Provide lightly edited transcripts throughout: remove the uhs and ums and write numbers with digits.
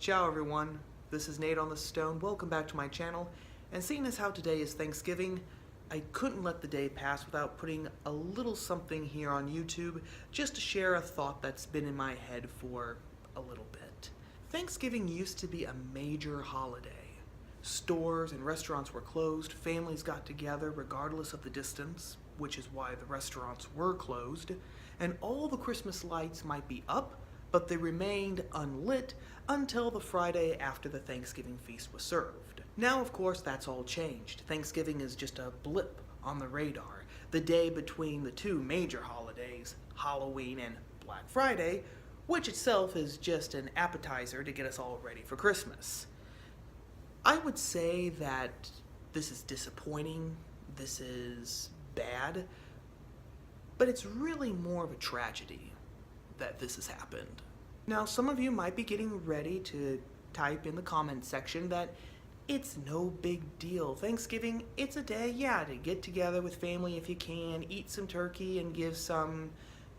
Ciao everyone, this is Nate on the Stone. Welcome back to my channel. And seeing as how today is Thanksgiving, I couldn't let the day pass without putting a little something here on YouTube just to share a thought that's been in my head for a little bit. Thanksgiving used to be a major holiday. Stores and restaurants were closed, families got together regardless of the distance, which is why the restaurants were closed, and all the Christmas lights might be up, but they remained unlit until the Friday after the Thanksgiving feast was served. Now, of course, that's all changed. Thanksgiving is just a blip on the radar, the day between the two major holidays, Halloween and Black Friday, which itself is just an appetizer to get us all ready for Christmas. I would say that this is disappointing, this is bad, but it's really more of a tragedy that this has happened. Now, some of you might be getting ready to type in the comment section that it's no big deal. Thanksgiving, it's a day, to get together with family if you can, eat some turkey and give some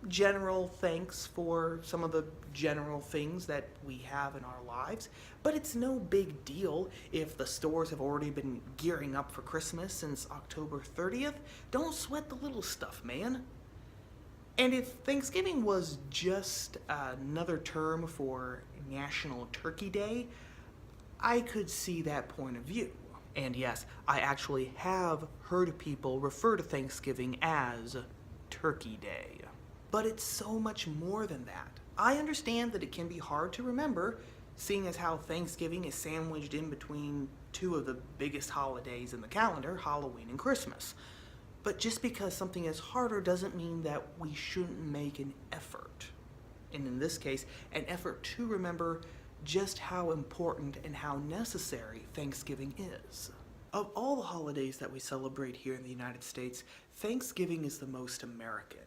general thanks for some of the general things that we have in our lives. But it's no big deal if the stores have already been gearing up for Christmas since October 30th. Don't sweat the little stuff, man. And if Thanksgiving was just another term for National Turkey Day, I could see that point of view. And yes, I actually have heard people refer to Thanksgiving as Turkey Day. But it's so much more than that. I understand that it can be hard to remember, seeing as how Thanksgiving is sandwiched in between two of the biggest holidays in the calendar, Halloween and Christmas. But just because something is harder doesn't mean that we shouldn't make an effort. And in this case, an effort to remember just how important and how necessary Thanksgiving is. Of all the holidays that we celebrate here in the United States, Thanksgiving is the most American.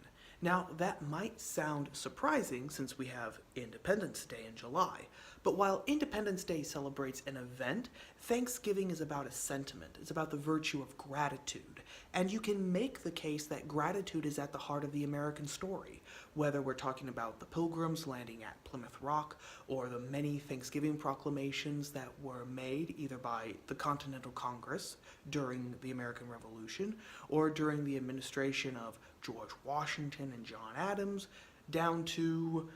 Now, that might sound surprising since we have Independence Day in July, but while Independence Day celebrates an event, Thanksgiving is about a sentiment. It's about the virtue of gratitude. And you can make the case that gratitude is at the heart of the American story, whether we're talking about the Pilgrims landing at Plymouth Rock or the many Thanksgiving proclamations that were made either by the Continental Congress during the American Revolution or during the administration of George Washington and John Adams, down to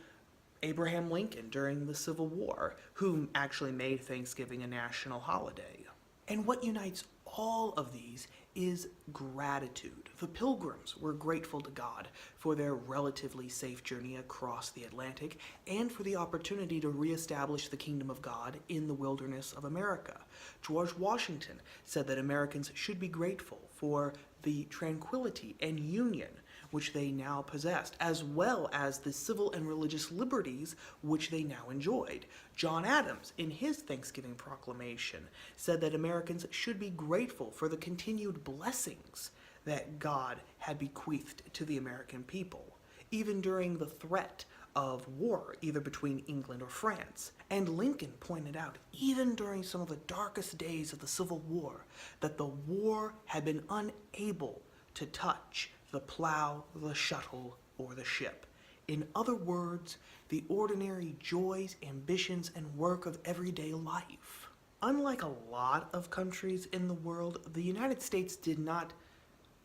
Abraham Lincoln during the Civil War, who actually made Thanksgiving a national holiday. And what unites all of these is gratitude. The Pilgrims were grateful to God for their relatively safe journey across the Atlantic and for the opportunity to reestablish the kingdom of God in the wilderness of America. George Washington said that Americans should be grateful for the tranquility and union which they now possessed, as well as the civil and religious liberties which they now enjoyed. John Adams, in his Thanksgiving proclamation, said that Americans should be grateful for the continued blessings that God had bequeathed to the American people, even during the threat of war, either between England or France. And Lincoln pointed out, even during some of the darkest days of the Civil War, that the war had been unable to touch the plow, the shuttle, or the ship. In other words, the ordinary joys, ambitions, and work of everyday life. Unlike a lot of countries in the world, the United States did not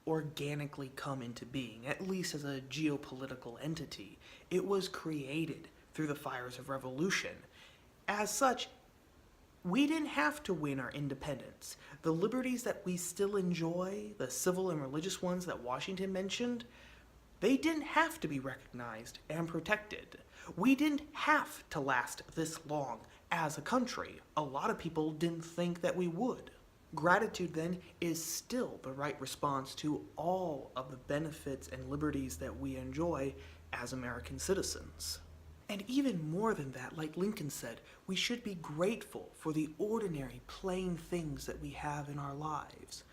organically come into being, at least as a geopolitical entity. It was created through the fires of revolution. As such, we didn't have to win our independence. The liberties that we still enjoy, the civil and religious ones that Washington mentioned, they didn't have to be recognized and protected. We didn't have to last this long as a country. A lot of people didn't think that we would. Gratitude, then, is still the right response to all of the benefits and liberties that we enjoy as American citizens. And even more than that, like Lincoln said, we should be grateful for the ordinary, plain things that we have in our lives.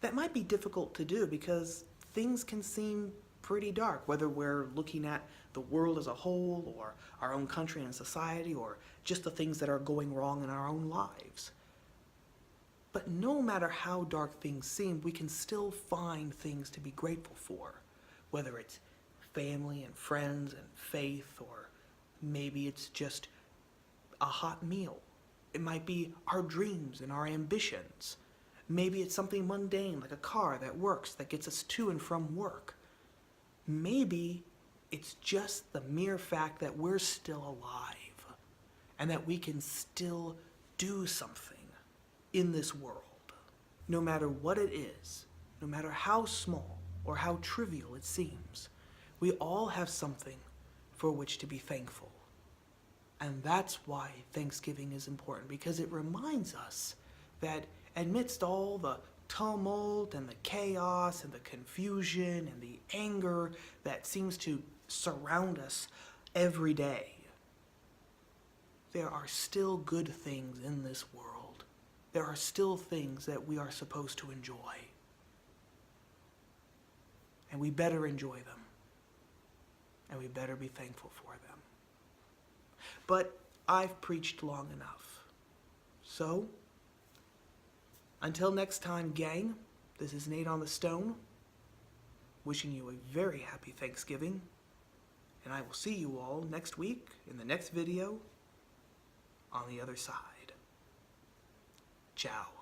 That might be difficult to do because things can seem pretty dark, whether we're looking at the world as a whole, or our own country and society, or just the things that are going wrong in our own lives. But no matter how dark things seem, we can still find things to be grateful for, whether it's family and friends and faith, or maybe it's just a hot meal It might be our dreams and our ambitions. Maybe it's something mundane like a car that works, that gets us to and from work. Maybe it's just the mere fact that we're still alive and that we can still do something in this world. No matter what it is, no matter how small or how trivial it seems, we all have something for which to be thankful. And that's why Thanksgiving is important, because it reminds us that amidst all the tumult and the chaos and the confusion and the anger that seems to surround us every day, there are still good things in this world. There are still things that we are supposed to enjoy. And we better enjoy them. And we better be thankful for them. But I've preached long enough. So, until next time, gang, this is Nate on the Stone, wishing you a very happy Thanksgiving, and I will see you all next week in the next video on the other side. Ciao.